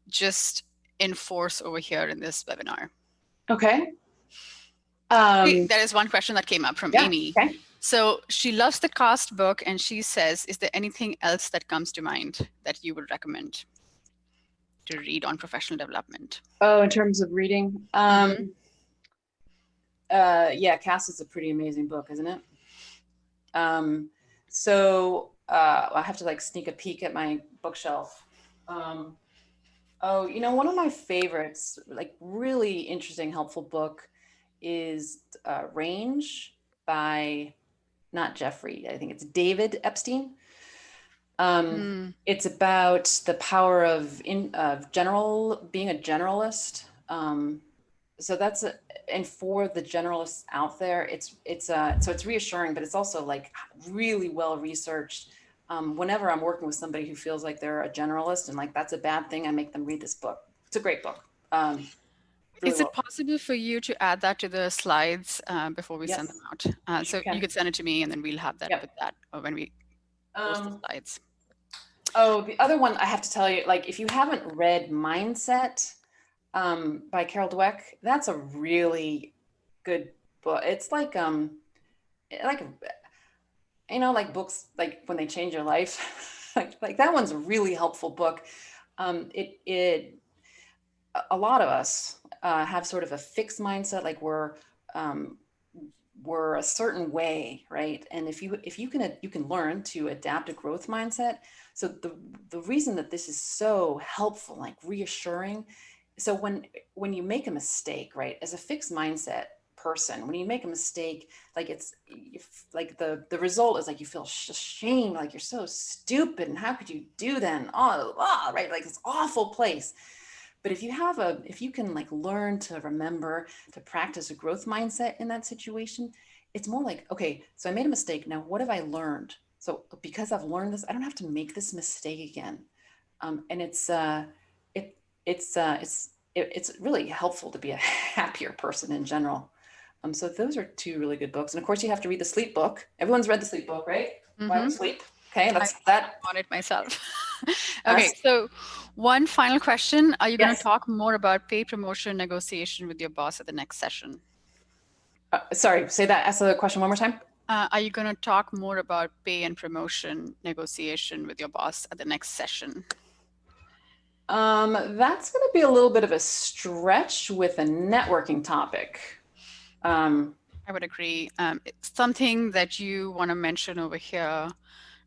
just enforce over here in this webinar. Okay. There is one question that came up from Amy. Okay. So she loves the CAST book, and she says, is there anything else that comes to mind that you would recommend to read on professional development? Oh, in terms of reading? Yeah, CAST is a pretty amazing book, isn't it? I have to like sneak a peek at my bookshelf. Oh, one of my favorites, like really interesting, helpful book is Range by, not Jeffrey, I think it's David Epstein. It's about the power of being a generalist. So that's and for the generalists out there, so it's reassuring, but it's also like really well researched. Whenever I'm working with somebody who feels like they're a generalist and like that's a bad thing, I make them read this book. It's a great book. Really Is it well. possible for you to add that to the slides before we send them Yes, out? sure So you can. could send it to me, and then we'll have that Yep. with that when we post the Um, slides. oh, the other one I have to tell you, like if you haven't read Mindset by Carol Dweck, that's a really good book. It's like like books like when they change your life. like that one's a really helpful book. A lot of us have sort of a fixed mindset, like we're a certain way, right? And if you can learn to adapt a growth mindset. So the reason that this is so helpful, like reassuring, so when you make a mistake, right, as a fixed mindset person, when you make a mistake, like like the result is like you feel ashamed, like you're so stupid, and how could you do that? And right, like this awful place. But if you can like learn to remember to practice a growth mindset in that situation, it's more like, okay, so I made a mistake. Now, what have I learned? So because I've learned this, I don't have to make this mistake again. And it's really helpful to be a happier person in general. So those are two really good books. And of course, you have to read the Sleep book. Everyone's read the Sleep book, right? Why We Sleep. Okay, I that. on it myself. Okay, so one final question. Are you going to Yes. talk more about pay promotion negotiation with your boss at the next session? Sorry, say that. Ask the question one more time. Are you going to talk more about pay and promotion negotiation with your boss at the next session? That's going to be a little bit of a stretch with a networking topic. I would agree. It's something that you want to mention over here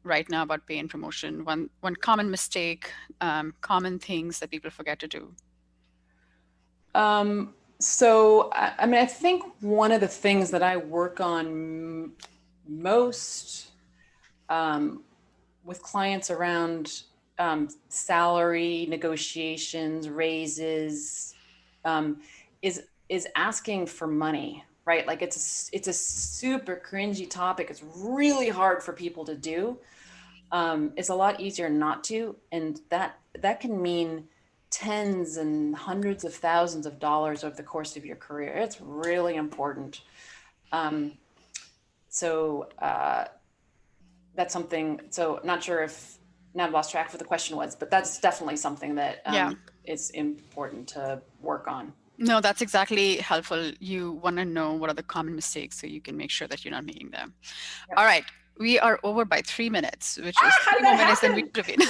right now about pay and promotion. One common mistake, common things that people forget to do. So I mean, I think one of the things that I work on most with clients around salary negotiations, raises, is asking for money, right? Like it's a super cringy topic. It's really hard for people to do. It's a lot easier not to, and that can mean tens and hundreds of thousands of dollars over the course of your career. It's really important. So that's something. So not sure if now I've lost track of what the question was, but that's definitely something that is important to work on. No, that's exactly helpful. You want to know what are the common mistakes so you can make sure that you're not making them. Yep. All right. We are over by 3 minutes, which is 3 more minutes than we should have been.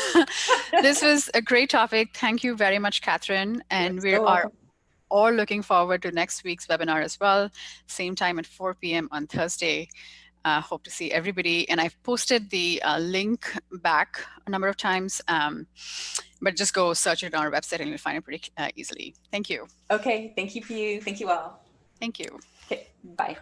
This was a great topic. Thank you very much, Catherine. And we are all looking forward to next week's webinar as well. Same time at 4 p.m. on Thursday. Hope to see everybody. And I've posted the link back a number of times, but just go search it on our website and you'll find it pretty easily. Thank you. Okay. Thank you, Piyu. Thank you all. Thank you. Okay. Bye.